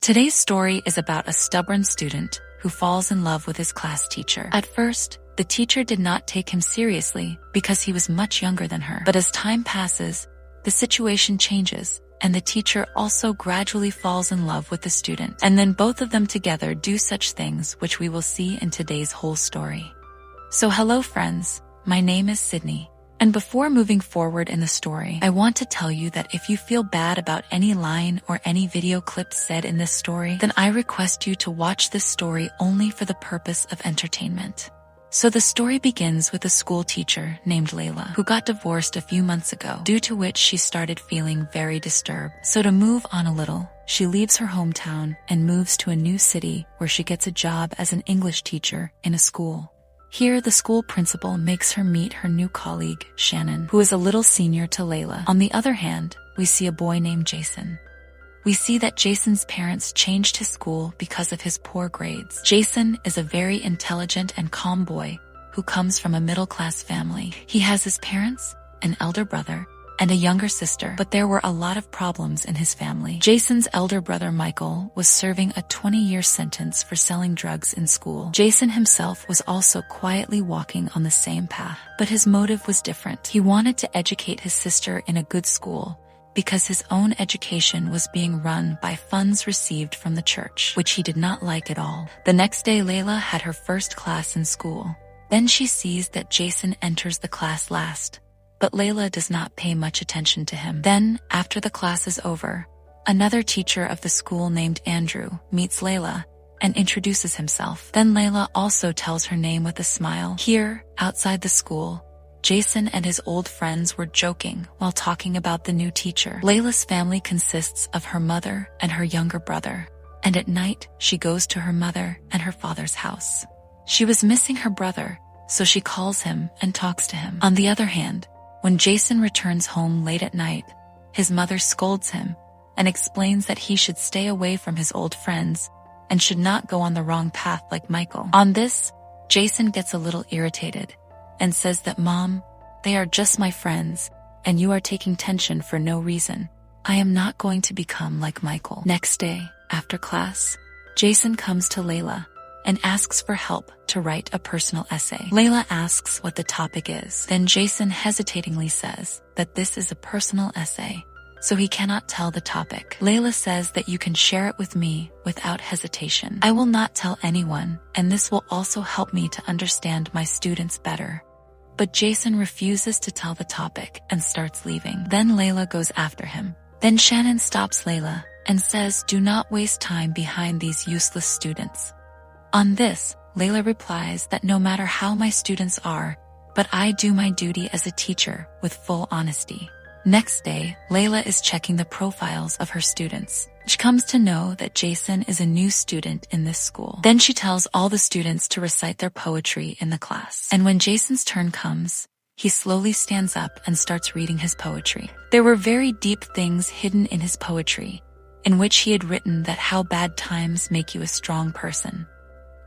Today's story is about a stubborn student who falls in love with his class teacher. At first, the teacher did not take him seriously because he was much younger than her. But as time passes, the situation changes, and the teacher also gradually falls in love with the student. And then both of them together do such things which we will see in today's whole story. So hello friends, my name is Sydney. And before moving forward in the story, I want to tell you that if you feel bad about any line or any video clip said in this story, then I request you to watch this story only for the purpose of entertainment. So the story begins with a school teacher named Layla, who got divorced a few months ago, due to which she started feeling very disturbed. So to move on a little, she leaves her hometown and moves to a new city where she gets a job as an English teacher in a school. Here, the school principal makes her meet her new colleague, Shannon, who is a little senior to Layla. On the other hand, we see a boy named Jason. We see that Jason's parents changed his school because of his poor grades. Jason is a very intelligent and calm boy who comes from a middle-class family. He has his parents, an elder brother, and a younger sister, but there were a lot of problems in his family. Jason's elder brother Michael was serving a 20-year sentence for selling drugs in school. Jason himself was also quietly walking on the same path, but his motive was different. He wanted to educate his sister in a good school because his own education was being run by funds received from the church, which he did not like at all. The next day, Layla had her first class in school. Then she sees that Jason enters the class last, but Layla does not pay much attention to him. Then, after the class is over, another teacher of the school named Andrew meets Layla and introduces himself. Then Layla also tells her name with a smile. Here, outside the school, Jason and his old friends were joking while talking about the new teacher. Layla's family consists of her mother and her younger brother, and at night she goes to her mother and her father's house. She was missing her brother, so she calls him and talks to him. On the other hand, when Jason returns home late at night, his mother scolds him and explains that he should stay away from his old friends and should not go on the wrong path like Michael. On this, Jason gets a little irritated and says that, "Mom, they are just my friends, and you are taking tension for no reason. I am not going to become like Michael." Next day, after class, Jason comes to Layla and asks for help to write a personal essay. Layla asks what the topic is. Then Jason hesitatingly says that this is a personal essay, so he cannot tell the topic. Layla says that you can share it with me without hesitation. I will not tell anyone, and this will also help me to understand my students better. But Jason refuses to tell the topic and starts leaving. Then Layla goes after him. Then Shannon stops Layla and says, "Do not waste time behind these useless students." On this, Layla replies that no matter how my students are, but I do my duty as a teacher with full honesty. Next day, Layla is checking the profiles of her students. She comes to know that Jason is a new student in this school. Then she tells all the students to recite their poetry in the class. And when Jason's turn comes, he slowly stands up and starts reading his poetry. There were very deep things hidden in his poetry, in which he had written that how bad times make you a strong person.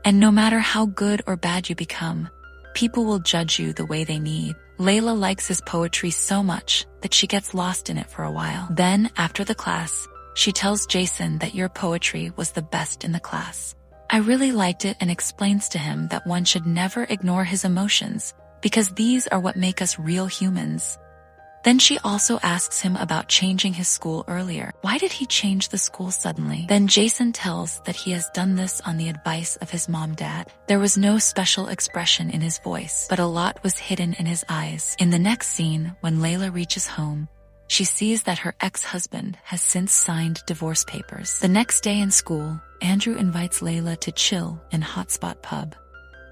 And no matter how good or bad you become, people will judge you the way they need. Layla likes his poetry so much that she gets lost in it for a while. Then, after the class, she tells Jason that your poetry was the best in the class. I really liked it and explains to him that one should never ignore his emotions because these are what make us real humans. Then she also asks him about changing his school earlier. Why did he change the school suddenly? Then Jason tells that he has done this on the advice of his mom-dad. There was no special expression in his voice, but a lot was hidden in his eyes. In the next scene, when Layla reaches home, she sees that her ex-husband has since signed divorce papers. The next day in school, Andrew invites Layla to chill in Hotspot Pub.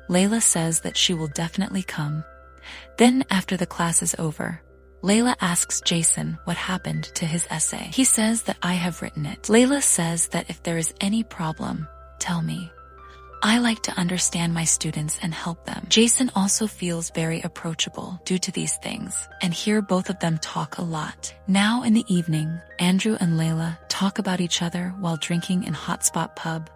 Layla says that she will definitely come. Then, after the class is over, Layla asks Jason what happened to his essay. He says that I have written it. Layla says that if there is any problem, tell me. I like to understand my students and help them. Jason also feels very approachable due to these things, and here both of them talk a lot. Now in the evening, Andrew and Layla talk about each other while drinking in Hotspot Pub,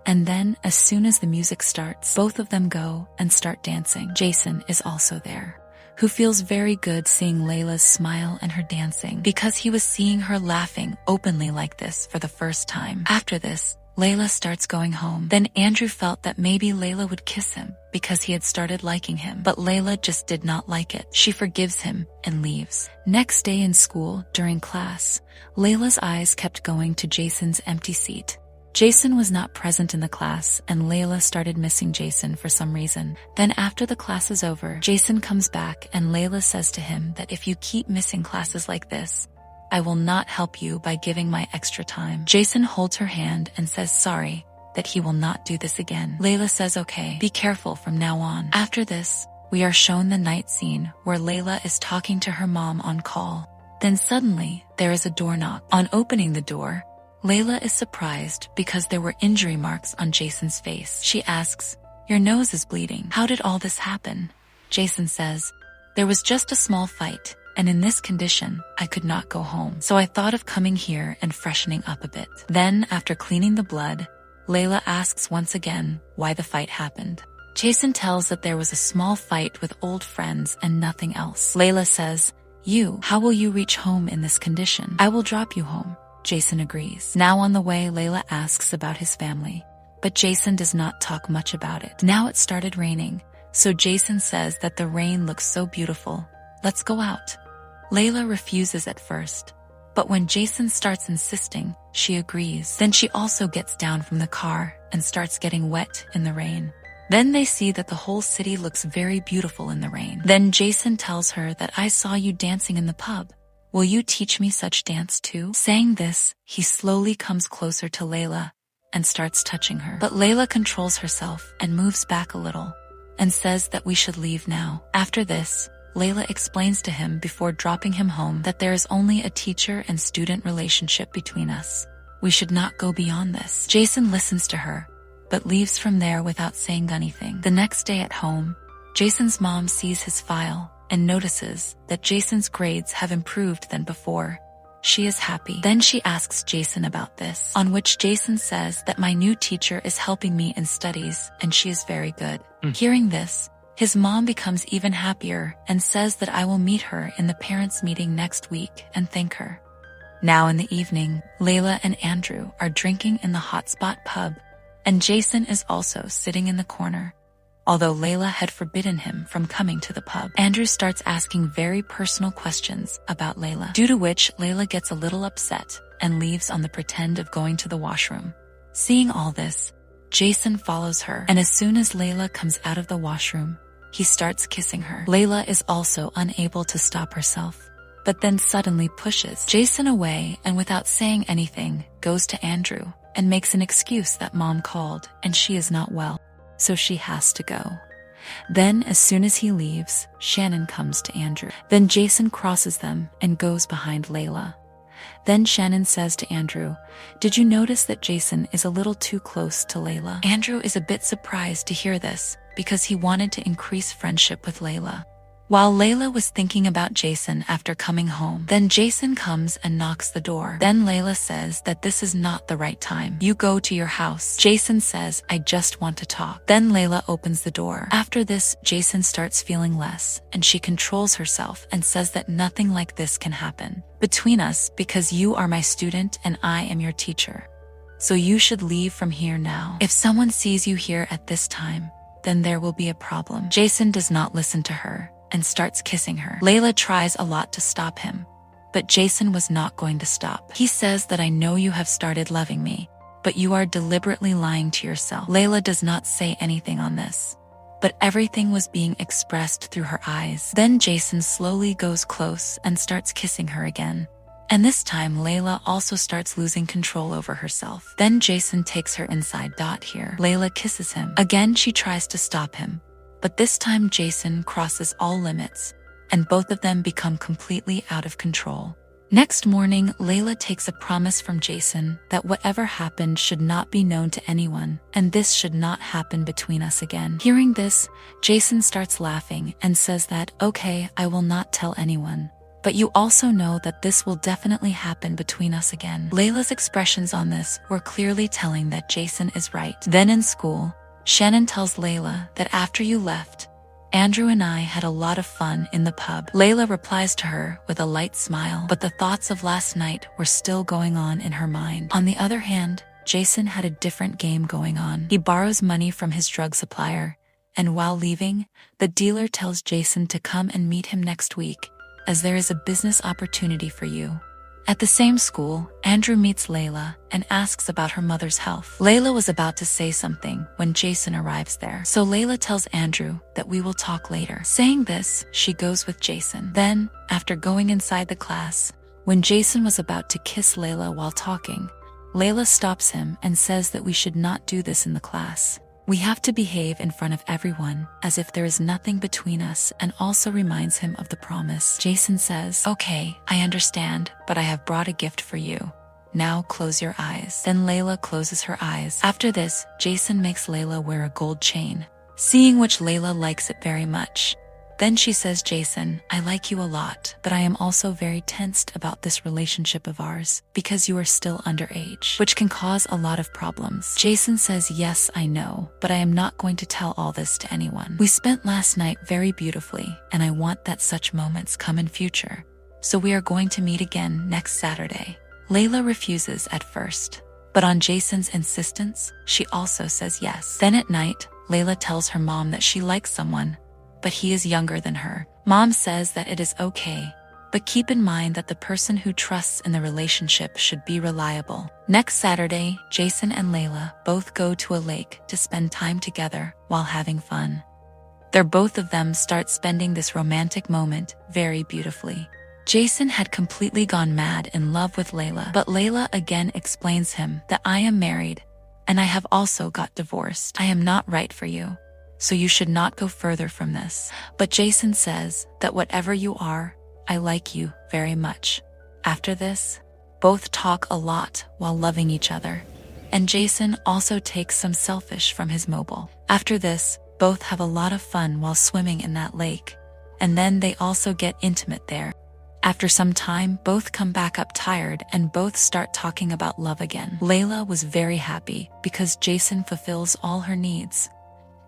and then as soon as the music starts, both of them go and start dancing. Jason is also there. who feels very good seeing Layla's smile and her dancing because he was seeing her laughing openly like this for the first time. After this, Layla starts going home. Then Andrew felt that maybe Layla would kiss him because he had started liking him, but Layla just did not like it. She forgives him and leaves. Next day in school, during class, Layla's eyes kept going to Jason's empty seat. Jason was not present in the class, and Layla started missing Jason for some reason. Then after the class is over, Jason comes back and Layla says to him that if you keep missing classes like this, I will not help you by giving my extra time. Jason holds her hand and says sorry, that he will not do this again. Layla says okay, be careful from now on. After this, we are shown the night scene where Layla is talking to her mom on call. Then suddenly, there is a door knock. On opening the door, Layla is surprised because there were injury marks on Jason's face. She asks, "Your nose is bleeding. How did all this happen?" Jason says, "There was just a small fight, and in this condition, I could not go home. So I thought of coming here and freshening up a bit." Then, after cleaning the blood, Layla asks once again why the fight happened. Jason tells that there was a small fight with old friends and nothing else. Layla says, how will you reach home in this condition?" "I will drop you home." Jason agrees. Now on the way, Layla asks about his family, but Jason does not talk much about it. Now it started raining, so Jason says that the rain looks so beautiful. "Let's go out." Layla refuses at first, but when Jason starts insisting, she agrees. Then she also gets down from the car and starts getting wet in the rain. Then they see that the whole city looks very beautiful in the rain. Then Jason tells her that "I saw you dancing in the pub. Will you teach me such dance too?" Saying this, he slowly comes closer to Layla and starts touching her. But Layla controls herself and moves back a little and says that we should leave now. After this, Layla explains to him before dropping him home that there is only a teacher and student relationship between us. We should not go beyond this. Jason listens to her, but leaves from there without saying anything. The next day at home, Jason's mom sees his file and notices that Jason's grades have improved than before. She is happy. Then she asks Jason about this, on which Jason says that "My new teacher is helping me in studies and she is very good." Hearing this, his mom becomes even happier and says that "I will meet her in the parents' meeting next week and thank her." Now in the evening, Layla and Andrew are drinking in the hotspot pub, and Jason is also sitting in the corner. Although Layla had forbidden him from coming to the pub, Andrew starts asking very personal questions about Layla, due to which Layla gets a little upset and leaves on the pretend of going to the washroom. Seeing all this, Jason follows her, and as soon as Layla comes out of the washroom, he starts kissing her. Layla is also unable to stop herself, but then suddenly pushes Jason away and without saying anything, goes to Andrew and makes an excuse that mom called and she is not well, so she has to go. Then, as soon as he leaves, Shannon comes to Andrew. Then Jason crosses them and goes behind Layla. Then Shannon says to Andrew, "Did you notice that Jason is a little too close to Layla?" Andrew is a bit surprised to hear this because he wanted to increase friendship with Layla. While Layla was thinking about Jason after coming home, then Jason comes and knocks the door. Then Layla says that this is not the right time. "You go to your house." Jason says, "I just want to talk." Then Layla opens the door. After this, Jason starts feeling less, and she controls herself and says that nothing like this can happen between us because you are my student and I am your teacher. So you should leave from here now. If someone sees you here at this time, then there will be a problem. Jason does not listen to her and starts kissing her. Layla tries a lot to stop him, but Jason was not going to stop. He says that "I know you have started loving me, but you are deliberately lying to yourself." Layla does not say anything on this, but everything was being expressed through her eyes. Then Jason slowly goes close and starts kissing her again. And this time Layla also starts losing control over herself. Then Jason takes her inside. Here, Layla kisses him. Again she tries to stop him, but this time Jason crosses all limits, and both of them become completely out of control. Next morning, Layla takes a promise from Jason that whatever happened should not be known to anyone, and this should not happen between us again. Hearing this, Jason starts laughing and says that, "Okay, I will not tell anyone. But you also know that this will definitely happen between us again." Layla's expressions on this were clearly telling that Jason is right. Then in school, Shannon tells Layla that after you left, Andrew and I had a lot of fun in the pub. Layla replies to her with a light smile, but the thoughts of last night were still going on in her mind. On the other hand, Jason had a different game going on. He borrows money from his drug supplier, and while leaving, the dealer tells Jason to come and meet him next week, as there is a business opportunity for you. At the same school, Andrew meets Layla and asks about her mother's health. Layla was about to say something when Jason arrives there, so Layla tells Andrew that we will talk later. Saying this, she goes with Jason. Then, after going inside the class, when Jason was about to kiss Layla while talking, Layla stops him and says that we should not do this in the class. We have to behave in front of everyone as if there is nothing between us, and also reminds him of the promise. Jason says, "Okay, I understand, but I have brought a gift for you. Now close your eyes." Then Layla closes her eyes. After this, Jason makes Layla wear a gold chain, seeing which Layla likes it very much. Then she says, "Jason, I like you a lot, but I am also very tensed about this relationship of ours because you are still underage, which can cause a lot of problems." Jason says, "Yes, I know, but I am not going to tell all this to anyone. We spent last night very beautifully, and I want that such moments come in future. So we are going to meet again next Saturday." Layla refuses at first, but on Jason's insistence, she also says yes. Then at night, Layla tells her mom that she likes someone, but he is younger than her. Mom says that it is okay, but keep in mind that the person who trusts in the relationship should be reliable. Next Saturday, Jason and Layla both go to a lake to spend time together while having fun. Both of them start spending this romantic moment very beautifully. Jason had completely gone mad in love with Layla, but Layla again explains him that "I am married, and I have also got divorced. I am not right for you, so you should not go further from this." But Jason says that "Whatever you are, I like you very much." After this, both talk a lot while loving each other, and Jason also takes some selfish from his mobile. After this, both have a lot of fun while swimming in that lake, and then they also get intimate there. After some time, both come back up tired and both start talking about love again. Layla was very happy because Jason fulfills all her needs.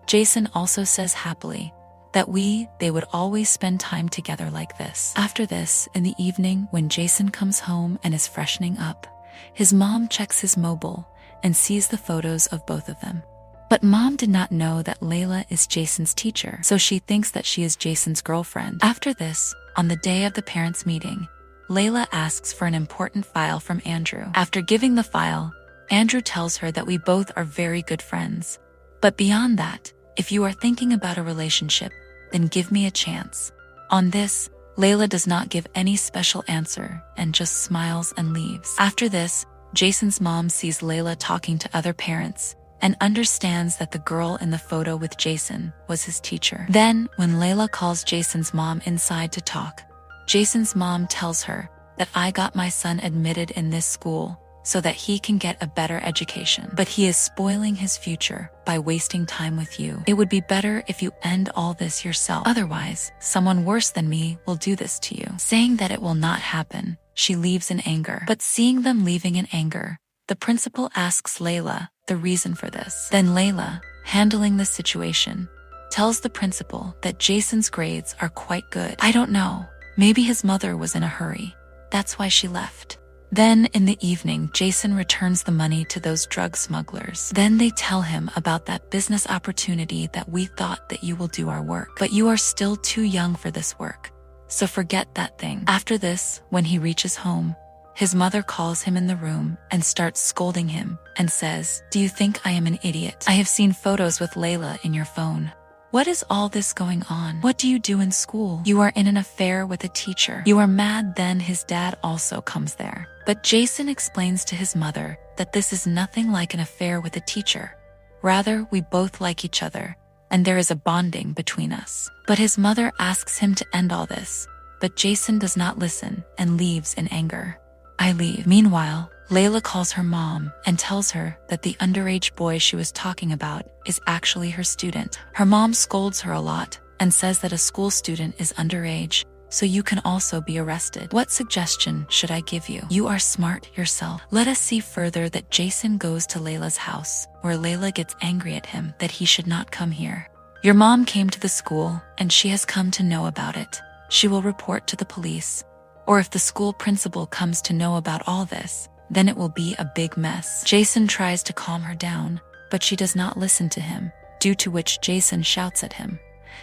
Jason also says happily that they would always spend time together like this. After this, in the evening when Jason comes home and is freshening up, his mom checks his mobile and sees the photos of both of them. But mom did not know that Layla is Jason's teacher, so she thinks that she is Jason's girlfriend. After this, on the day of the parents' meeting, Layla asks for an important file from Andrew. After giving the file, Andrew tells her that we both are very good friends. But beyond that, if you are thinking about a relationship, then give me a chance. On this, Layla does not give any special answer and just smiles and leaves. After this, Jason's mom sees Layla talking to other parents and understands that the girl in the photo with Jason was his teacher. Then, when Layla calls Jason's mom inside to talk, Jason's mom tells her that "I got my son admitted in this school so that he can get a better education, but he is spoiling his future by wasting time with you. It would be better if you end all this yourself. Otherwise, someone worse than me will do this to you." Saying that it will not happen, she leaves in anger. But seeing them leaving in anger, the principal asks Layla the reason for this. Then Layla, handling the situation, tells the principal that Jason's grades are quite good. "I don't know, maybe his mother was in a hurry. That's why she left." Then in the evening, Jason returns the money to those drug smugglers. Then they tell him about that business opportunity that "We thought that you will do our work, but you are still too young for this work, so forget that thing." After this, when he reaches home, his mother calls him in the room and starts scolding him and says, "Do you think I am an idiot? I have seen photos with Layla in your phone. What is all this going on? What do you do in school? You are in an affair with a teacher. You are mad." Then his dad also comes there. But Jason explains to his mother that this is nothing like an affair with a teacher. Rather, we both like each other, and there is a bonding between us. But his mother asks him to end all this, but Jason does not listen and leaves in anger. "I leave." Meanwhile, Layla calls her mom and tells her that the underage boy she was talking about is actually her student. Her mom scolds her a lot and says that a school student is underage, so you can also be arrested. "What suggestion should I give you? You are smart yourself." Let us see further that Jason goes to Layla's house, where Layla gets angry at him that he should not come here. Your mom came to the school and she has come to know about it. She will report to the police. Or if the school principal comes to know about all this, then it will be a big mess. Jason tries to calm her down, but she does not listen to him, due to which Jason shouts at him.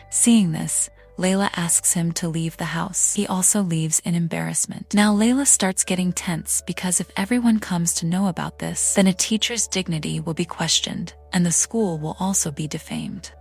Seeing this, Layla asks him to leave the house. He also leaves in embarrassment. Now Layla starts getting tense because if everyone comes to know about this, then a teacher's dignity will be questioned, and the school will also be defamed.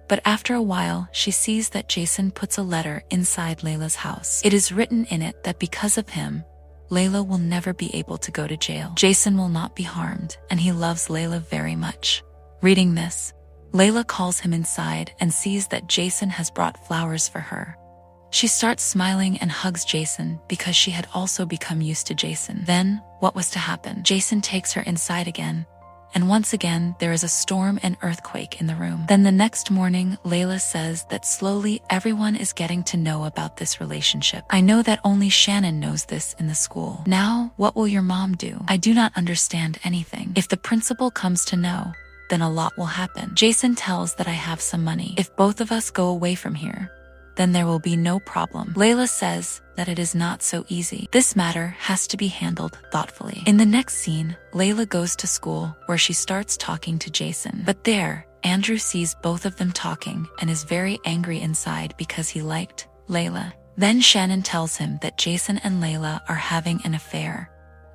But after a while, she sees that Jason puts a letter inside Layla's house. It is written in it that because of him, Layla will never be able to go to jail. Jason will not be harmed, and he loves Layla very much. Reading this, Layla calls him inside and sees that Jason has brought flowers for her. She starts smiling and hugs Jason because she had also become used to Jason. Then, what was to happen? Jason takes her inside again, and once again there is a storm and earthquake in the room. Then the next morning, Layla says that slowly everyone is getting to know about this relationship. I know that only Shannon knows this in the school. Now, what will your mom do? I do not understand anything. If the principal comes to know, then a lot will happen. Jason tells that I have some money. If both of us go away from here, then there will be no problem. Layla says that it is not so easy. This matter has to be handled thoughtfully. In the next scene, Layla goes to school where she starts talking to Jason. But there, Andrew sees both of them talking and is very angry inside because he liked Layla. Then Shannon tells him that Jason and Layla are having an affair.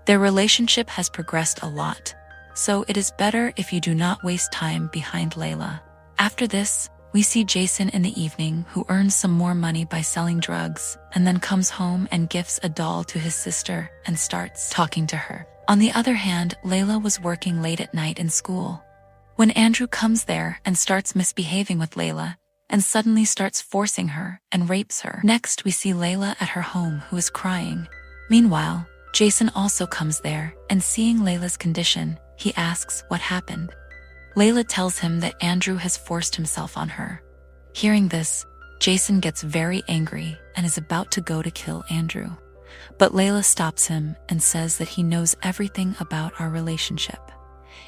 Their relationship has progressed a lot, so it is better if you do not waste time behind Layla. After this, we see Jason in the evening who earns some more money by selling drugs and then comes home and gifts a doll to his sister and starts talking to her. On the other hand, Layla was working late at night in school when Andrew comes there and starts misbehaving with Layla and suddenly starts forcing her and rapes her. Next, we see Layla at her home who is crying. Meanwhile, Jason also comes there and seeing Layla's condition, he asks what happened. Layla tells him that Andrew has forced himself on her. Hearing this, Jason gets very angry and is about to go to kill Andrew. But Layla stops him and says that he knows everything about our relationship.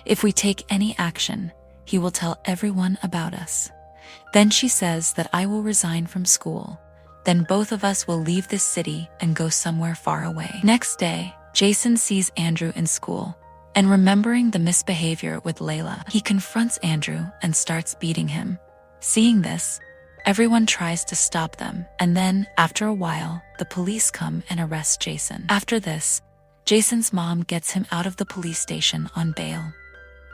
If we take any action, he will tell everyone about us. Then she says that I will resign from school. Then both of us will leave this city and go somewhere far away. Next day, Jason sees Andrew in school. And remembering the misbehavior with Layla, he confronts Andrew and starts beating him. Seeing this, everyone tries to stop them, and then, after a while, the police come and arrest Jason. After this, Jason's mom gets him out of the police station on bail.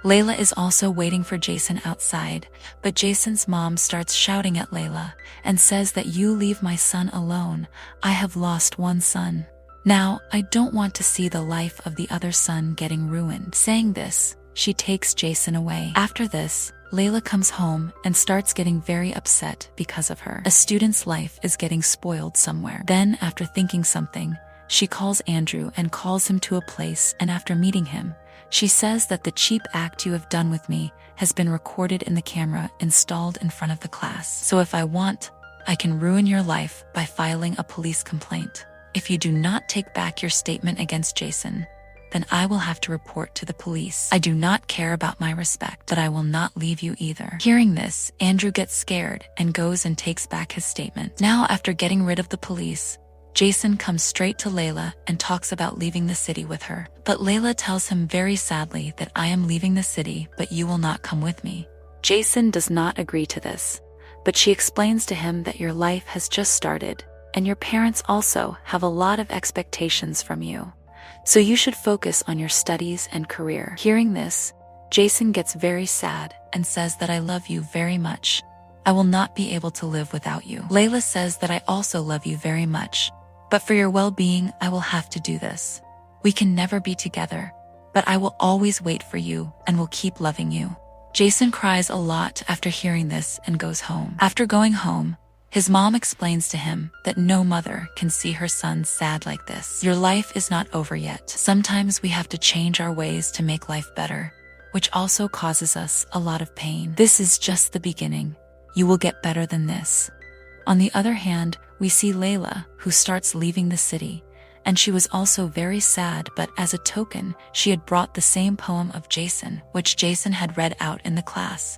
Layla is also waiting for Jason outside, but Jason's mom starts shouting at Layla and says that you leave my son alone. I have lost one son. Now, I don't want to see the life of the other son getting ruined. Saying this, she takes Jason away. After this, Layla comes home and starts getting very upset because of her. A student's life is getting spoiled somewhere. Then, after thinking something, she calls Andrew and calls him to a place, and after meeting him, she says that the cheap act you have done with me has been recorded in the camera installed in front of the class. So if I want, I can ruin your life by filing a police complaint. If you do not take back your statement against Jason, then I will have to report to the police. I do not care about my respect, but I will not leave you either. Hearing this, Andrew gets scared and goes and takes back his statement. Now, after getting rid of the police, Jason comes straight to Layla and talks about leaving the city with her. But Layla tells him very sadly that I am leaving the city, but you will not come with me. Jason does not agree to this, but she explains to him that your life has just started, and your parents also have a lot of expectations from you. So you should focus on your studies and career. Hearing this, Jason gets very sad and says that I love you very much. I will not be able to live without you. Layla says that I also love you very much, but for your well-being, I will have to do this. We can never be together, but I will always wait for you and will keep loving you. Jason cries a lot after hearing this and goes home. After going home, his mom explains to him that no mother can see her son sad like this. Your life is not over yet. Sometimes we have to change our ways to make life better, which also causes us a lot of pain. This is just the beginning. You will get better than this. On the other hand, we see Layla, who starts leaving the city, and she was also very sad, but as a token, she had brought the same poem of Jason, which Jason had read out in the class.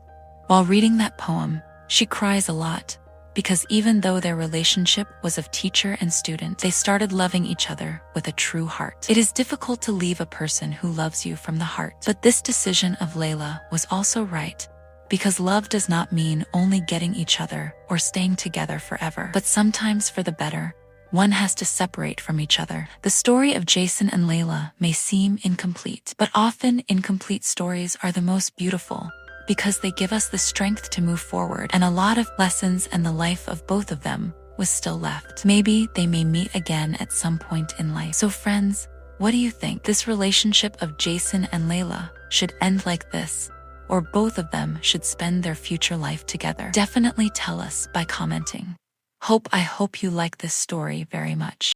While reading that poem, She cries a lot, because even though their relationship was of teacher and student, they started loving each other with a true heart. It is difficult to leave a person who loves you from the heart. But this decision of Layla was also right, because love does not mean only getting each other or staying together forever. But sometimes for the better, one has to separate from each other. The story of Jason and Layla may seem incomplete, but often incomplete stories are the most beautiful, because they give us the strength to move forward, and a lot of lessons, and the life of both of them was still left. Maybe they may meet again at some point in life. So friends, what do you think? This relationship of Jason and Layla should end like this, or both of them should spend their future life together? Definitely tell us by commenting. I hope you like this story very much.